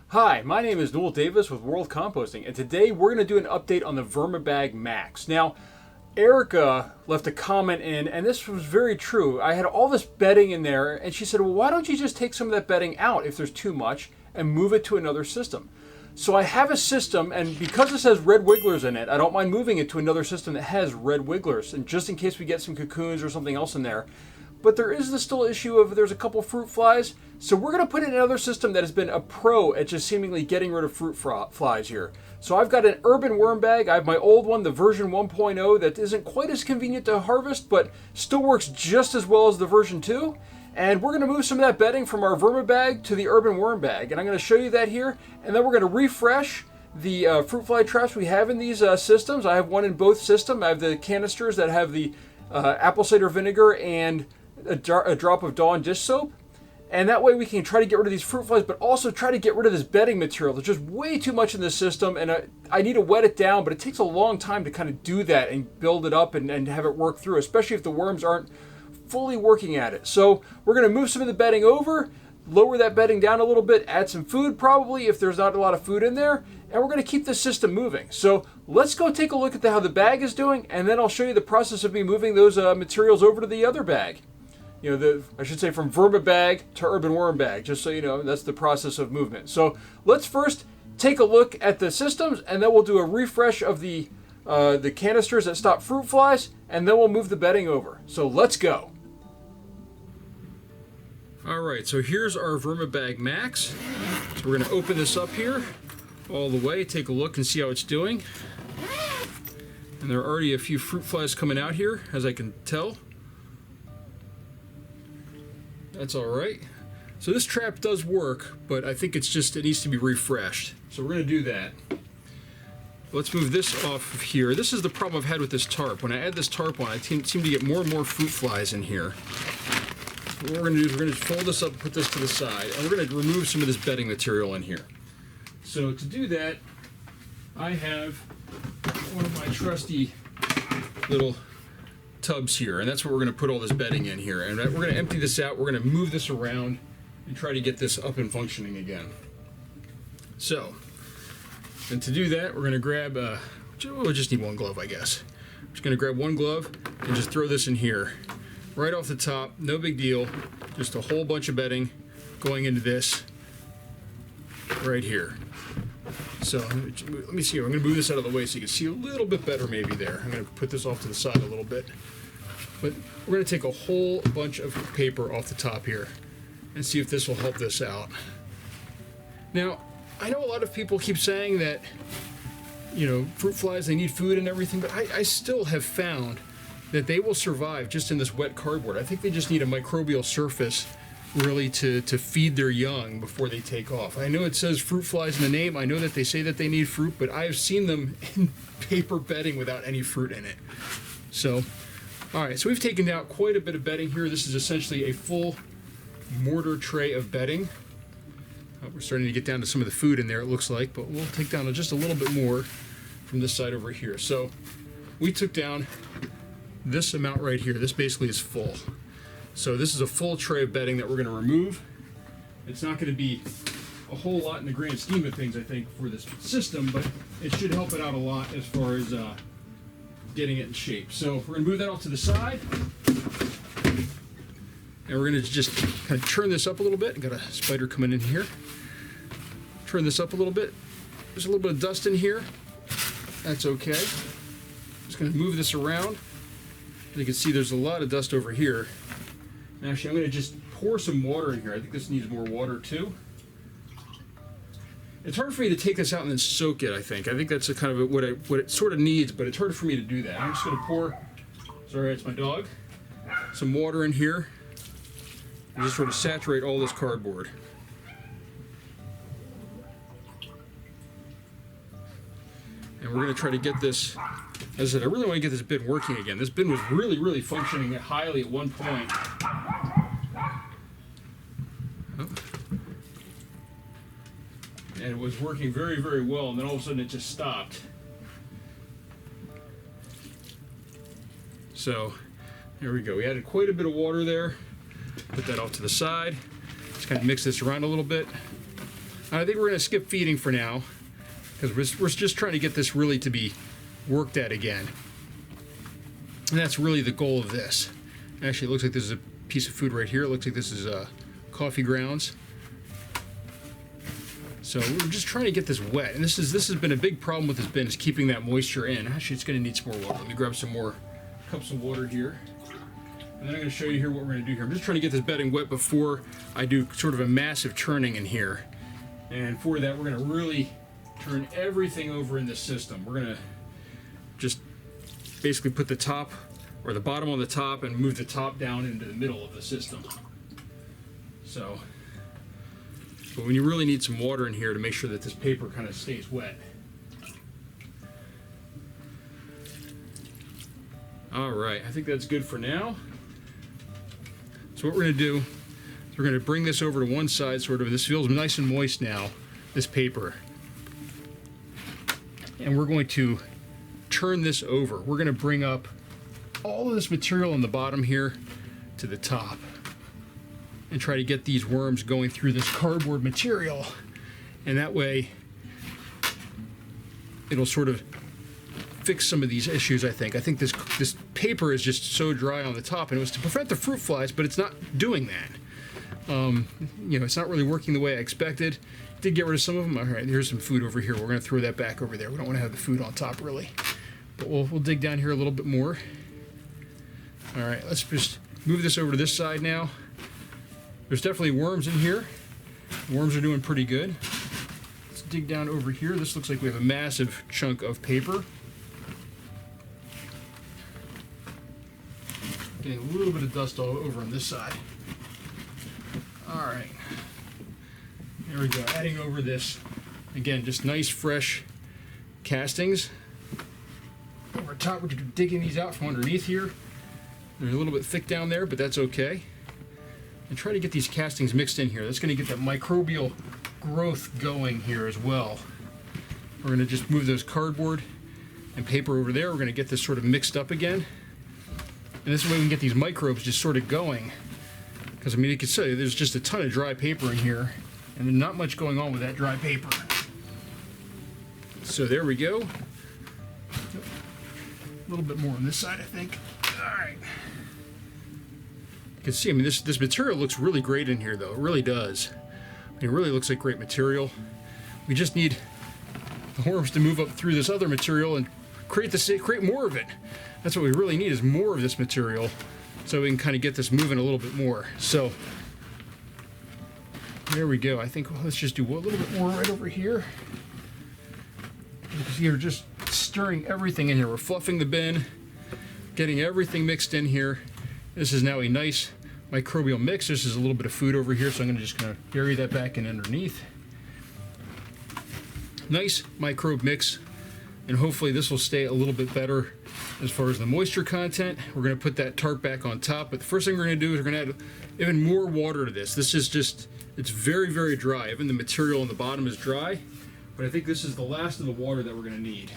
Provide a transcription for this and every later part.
Hi, my name is Noel Davis with World Composting, and today we're going to do an update on the Vermibag Max. Now, Erica left a comment in, and this was very true. I had all this bedding in there, and she said, well, why don't you just take some of that bedding out if there's too much and move it to another system? So I have a system, and because this has red wigglers in it, I don't mind moving it to another system that has red wigglers, and just in case we get some cocoons or something else in there. But there is the still issue of there's a couple fruit flies, so we're going to put in another system that has been a pro at just seemingly getting rid of fruit flies here. So I've got an urban worm bag. I have my old one, the version 1.0, that isn't quite as convenient to harvest, but still works just as well as the version 2. And we're going to move some of that bedding from our Vermibag to the urban worm bag. And I'm going to show you that here, and then we're going to refresh the fruit fly traps we have in these systems. I have one in both systems. I have the canisters that have the apple cider vinegar and a drop of Dawn dish soap, and that way we can try to get rid of these fruit flies, but also try to get rid of this bedding material. There's just way too much in this system, and I need to wet it down, but it takes a long time to kind of do that and build it up and have it work through, especially if the worms aren't fully working at it. So we're going to move some of the bedding over, lower that bedding down a little bit, add some food probably if there's not a lot of food in there, and we're going to keep this system moving. So let's go take a look at how the bag is doing, and then I'll show you the process of me moving those materials over to the other bag. You know, I should say from Vermibag to urban worm bag, just so you know, that's the process of movement. So let's first take a look at the systems, and then we'll do a refresh of the canisters that stop fruit flies, and then we'll move the bedding over. So let's go. All right, so here's our Vermibag Max. So we're going to open this up here all the way, take a look and see how it's doing. And there are already a few fruit flies coming out here, as I can tell. That's all right. So this trap does work, but I think it needs to be refreshed. So we're going to do that. Let's move this off of here. This is the problem I've had with this tarp. When I add this tarp on, I seem to get more and more fruit flies in here. What we're going to do is we're going to fold this up, put this to the side, and we're going to remove some of this bedding material in here. So to do that, I have one of my trusty little tubs here, and that's where we're going to put all this bedding in here, and we're going to empty this out. We're going to move this around and try to get this up and functioning again. So, and to do that, we're going to grab we'll just need one glove, I guess. I'm just going to grab one glove and just throw this in here right off the top. No big deal, just a whole bunch of bedding going into this right here. So let me see here. I'm going to move this out of the way so you can see a little bit better maybe there. I'm going to put this off to the side a little bit. But we're going to take a whole bunch of paper off the top here and see if this will help this out. Now, I know a lot of people keep saying that, you know, fruit flies, they need food and everything, but I still have found that they will survive just in this wet cardboard. I think they just need a microbial surface really to feed their young before they take off. I know it says fruit flies in the name. I know that they say that they need fruit, but I've seen them in paper bedding without any fruit in it. So, all right, so we've taken out quite a bit of bedding here. This is essentially a full mortar tray of bedding. We're starting to get down to some of the food in there, it looks like, but we'll take down just a little bit more from this side over here. So we took down this amount right here. This basically is full. So this is a full tray of bedding that we're going to remove. It's not going to be a whole lot in the grand scheme of things, I think, for this system, but it should help it out a lot as far as getting it in shape. So we're going to move that off to the side. And we're going to just kind of turn this up a little bit. Got a spider coming in here. Turn this up a little bit. There's a little bit of dust in here. That's okay. Just going to move this around. As you can see, there's a lot of dust over here. Actually, I'm going to just pour some water in here. I think this needs more water too. It's hard for me to take this out and then soak it, I think. I think that's a kind of what it sort of needs, but it's harder for me to do that. I'm just going to pour, sorry, it's my dog, some water in here and just sort of saturate all this cardboard. And we're going to try to get this, as I said, I really want to get this bin working again. This bin was really, really functioning highly at one point. And it was working very, very well, and then all of a sudden it just stopped. So there we go. We added quite a bit of water there. Put that off to the side. Just kind of mix this around a little bit. I think we're going to skip feeding for now because we're just trying to get this really to be worked at again. And that's really the goal of this. Actually, it looks like this is a piece of food right here. It looks like this is coffee grounds. So we're just trying to get this wet. And this has been a big problem with this bin, is keeping that moisture in. Actually, it's going to need some more water. Let me grab some more cups of water here. And then I'm going to show you here what we're going to do here. I'm just trying to get this bedding wet before I do sort of a massive turning in here. And for that, we're going to really turn everything over in this system. We're going to just basically put the top or the bottom on the top and move the top down into the middle of the system. So, but when you really need some water in here to make sure that this paper kind of stays wet. All right, I think that's good for now. So what we're going to do is we're going to bring this over to one side, sort of. This feels nice and moist now, this paper. And we're going to turn this over. We're going to bring up all of this material on the bottom here to the top and try to get these worms going through this cardboard material. And that way it'll sort of fix some of these issues, I think. I think this paper is just so dry on the top, and it was to prevent the fruit flies, but it's not doing that. You know, it's not really working the way I expected. Did get rid of some of them. All right, here's some food over here. We're going to throw that back over there. We don't want to have the food on top, really. But we'll dig down here a little bit more. All right, let's just move this over to this side now. There's definitely worms in here. The worms are doing pretty good. Let's dig down over here. This looks like we have a massive chunk of paper. Getting a little bit of dust all over on this side. All right. There we go. Adding over this, again, just nice fresh castings. Over top, we're digging these out from underneath here. They're a little bit thick down there, but that's okay. And try to get these castings mixed in here. That's going to get that microbial growth going here as well. We're going to just move those cardboard and paper over there. We're going to get this sort of mixed up again. And this way we can get these microbes just sort of going. Because, I mean, you can see there's just a ton of dry paper in here, and there's not much going on with that dry paper. So there we go. A little bit more on this side, I think. All right. You can see, I mean, this material looks really great in here, though. It really does. It really looks like great material. We just need the worms to move up through this other material and create more of it. That's what we really need, is more of this material, so we can kind of get this moving a little bit more. So there we go. I think let's just do a little bit more right over here. You can see we're just stirring everything in here. We're fluffing the bin, getting everything mixed in here. This is now a nice microbial mix. This is a little bit of food over here, so I'm just going to bury that back in underneath. Nice microbe mix, and hopefully this will stay a little bit better as far as the moisture content. We're going to put that tarp back on top, but the first thing we're going to do is we're going to add even more water to this. This is just, it's very, very dry. Even the material on the bottom is dry, but I think this is the last of the water that we're going to need.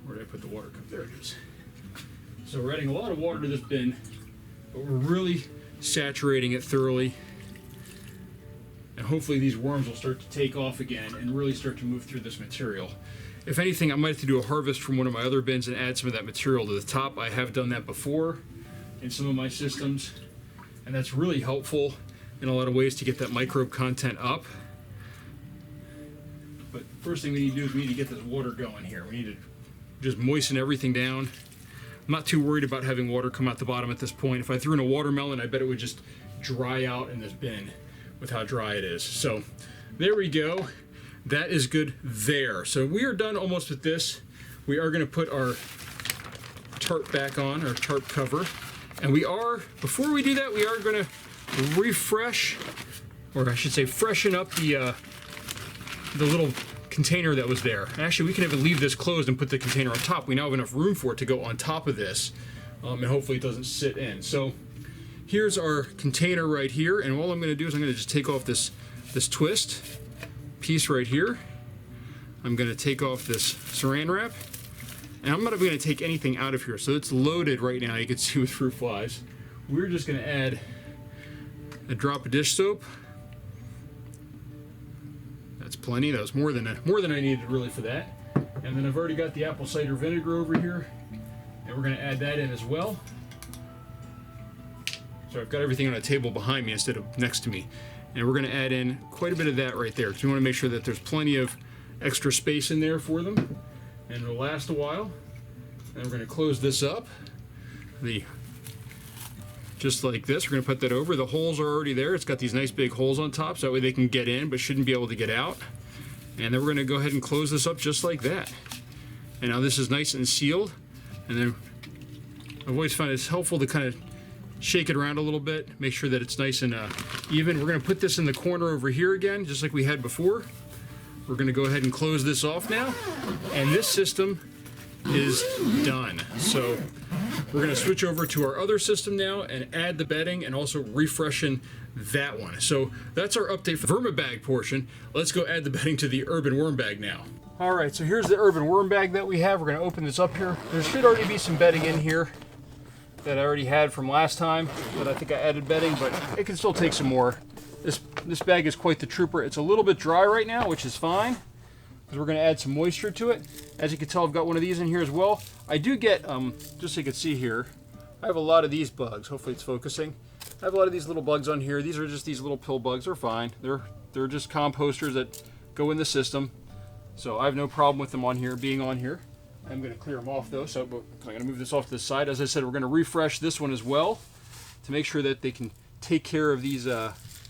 Where did I put the water cup? There it is. So we're adding a lot of water to this bin, but we're really saturating it thoroughly. And hopefully these worms will start to take off again and really start to move through this material. If anything, I might have to do a harvest from one of my other bins and add some of that material to the top. I have done that before in some of my systems, and that's really helpful in a lot of ways to get that microbe content up. But first thing we need to do is we need to get this water going here. We need to just moisten everything down. I'm not too worried about having water come out the bottom at this point. If I threw in a watermelon, I bet it would just dry out in this bin with how dry it is. So there we go. That is good there. So we are done almost with this. We are going to put our tarp back on, our tarp cover. And we are, before we do that, we are going to refresh, or I should say freshen up the little container that was there. Actually, we can even leave this closed and put the container on top. We now have enough room for it to go on top of this, and hopefully it doesn't sit in. So here's our container right here, and all I'm going to do is I'm going to just take off this twist piece right here. I'm going to take off this saran wrap, And I'm not even going to take anything out of here, so it's loaded right now, you can see, with fruit flies. We're just going to add a drop of dish soap. That's plenty. That was more than I needed really for that. And then I've already got the apple cider vinegar over here, and we're going to add that in as well. So I've got everything on a table behind me instead of next to me. And we're going to add in quite a bit of that right there, because we want to make sure that there's plenty of extra space in there for them, and it'll last a while. And we're going to close this up, just like this. We're going to put that over. The holes are already there. It's got these nice big holes on top, so that way they can get in, but shouldn't be able to get out. And then we're going to go ahead and close this up just like that. And now this is nice and sealed. And then I've always found it's helpful to kind of shake it around a little bit, make sure that it's nice and even. We're going to put this in the corner over here again, just like we had before. We're going to go ahead and close this off now, and this system is done. So we're going to switch over to our other system now and add the bedding and also refreshen that one. So that's our update for the Vermibag portion. Let's go add the bedding to the urban worm bag now. All right, so here's the urban worm bag that we have. We're going to open this up here. There should already be some bedding in here that I already had from last time, but I think I added bedding, but it can still take some more. This bag is quite the trooper. It's a little bit dry right now, which is fine, because we're going to add some moisture to it. As you can tell, I've got one of these in here as well. I do get, just so you can see here, I have a lot of these bugs. Hopefully it's focusing. I have a lot of these little bugs on here. These are just these little pill bugs. They're fine. They're just composters that go in the system. So I have no problem with them being on here. I'm going to clear them off though, so I'm going to move this off to the side. As I said, we're going to refresh this one as well to make sure that they can take care of these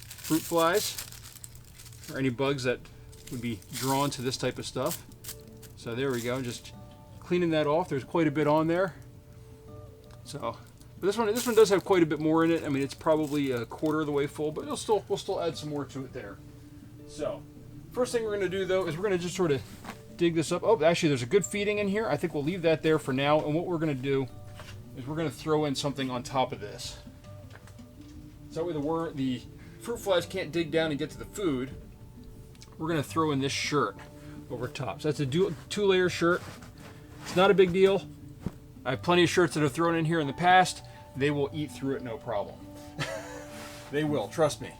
fruit flies or any bugs that would be drawn to this type of stuff. So there we go, just cleaning that off. There's quite a bit on there. So but this one does have quite a bit more in it. I mean, it's probably a quarter of the way full, but we'll still add some more to it there. So first thing we're going to do though is we're going to just sort of dig this up. Oh, actually there's a good feeding in here. I think we'll leave that there for now, and what we're going to do is we're going to throw in something on top of this. So that way the fruit flies can't dig down and get to the food. We're going to throw in this shirt over top. So that's a two-layer shirt. It's not a big deal. I have plenty of shirts that have thrown in here in the past. They will eat through it no problem. They will, trust me.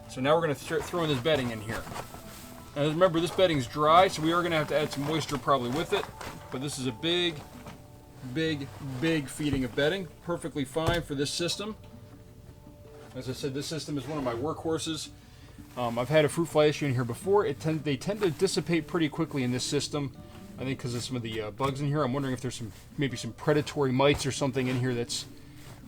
So now we're going to throw in this bedding in here. Now remember, this bedding's dry, so we are going to have to add some moisture probably with it. But this is a big feeding of bedding. Perfectly fine for this system. As I said, this system is one of my workhorses. I've had a fruit fly issue in here before. They tend to dissipate pretty quickly in this system. I think because of some of the bugs in here. I'm wondering if there's maybe some predatory mites or something in here that's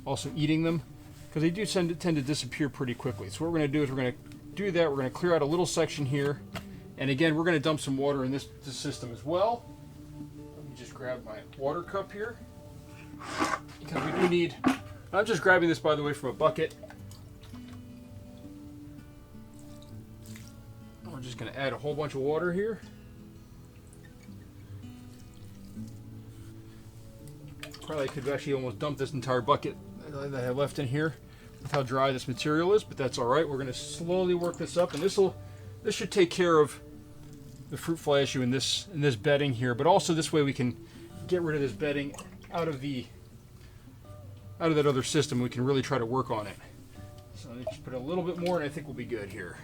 also eating them, because they do tend to disappear pretty quickly. So what we're going to do is we're going to do that. We're going to clear out a little section here, and again we're going to dump some water in this system as well. Let me just grab my water cup here, because we do need. I'm just grabbing this, by the way, from a bucket. We're just going to add a whole bunch of water here. Probably could actually almost dump this entire bucket that I have left in here with how dry this material is, but that's all right. We're going to slowly work this up, and this should take care of the fruit fly issue in this bedding here. But also this way we can get rid of this bedding out of that other system. We can really try to work on it. So let me just put a little bit more, and I think we'll be good here.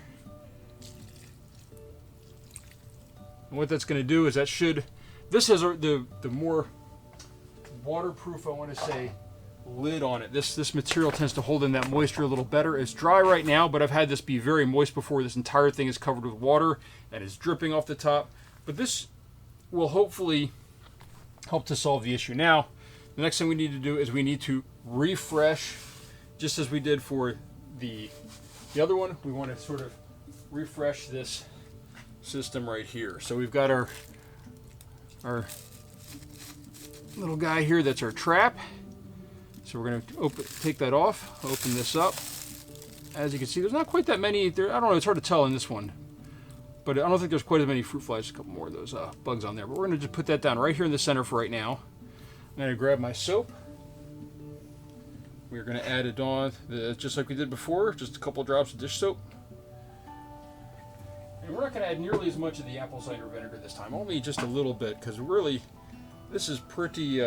And what that's going to do is this has the more waterproof, I want to say, lid on it. This material tends to hold in that moisture a little better. It's dry right now, but I've had this be very moist before. This entire thing is covered with water and is dripping off the top. But this will hopefully help to solve the issue. Now, the next thing we need to do is we need to refresh, just as we did for the other one. We want to sort of refresh this system right here. So we've got our little guy here, that's our trap. So we're going to take that off, open this up. As you can see, there's not quite that many there. I don't know, it's hard to tell in this one, but I don't think there's quite as many fruit flies. A couple more of those bugs on there, but we're going to just put that down right here in the center for right now. I'm going to grab my soap. We're going to add it on just like we did before, just a couple drops of dish soap. And we're not going to add nearly as much of the apple cider vinegar this time, only just a little bit, because really This is pretty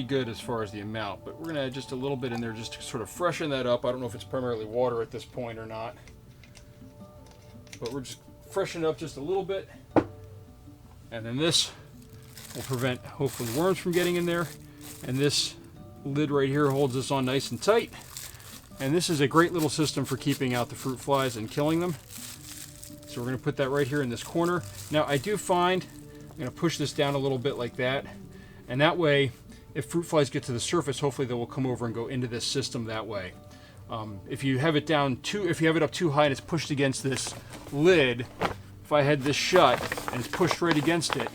good as far as the amount, but we're going to add just a little bit in there just to sort of freshen that up. I don't know if it's primarily water at this point or not, but we're just freshening up just a little bit. And then this will prevent, hopefully, worms from getting in there. And this lid right here holds this on nice and tight. And this is a great little system for keeping out the fruit flies and killing them. So we're going to put that right here in this corner. Now I do find, I'm going to push this down a little bit like that, and that way if fruit flies get to the surface, hopefully they will come over and go into this system that way. If you have it up too high and it's pushed against this lid, if I had this shut and it's pushed right against it,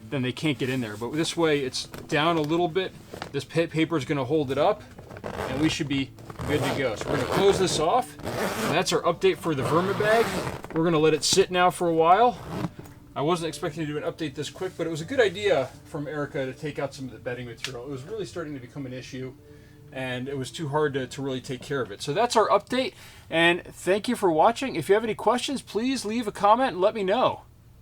then they can't get in there. But this way it's down a little bit, this paper is going to hold it up, and we should be good to go. So we're going to close this off, and that's our update for the Vermibag. We're going to let it sit now for a while. I wasn't expecting to do an update this quick, but it was a good idea from Erica to take out some of the bedding material. It was really starting to become an issue, and it was too hard to really take care of it. So that's our update, and thank you for watching. If you have any questions, please leave a comment and let me know.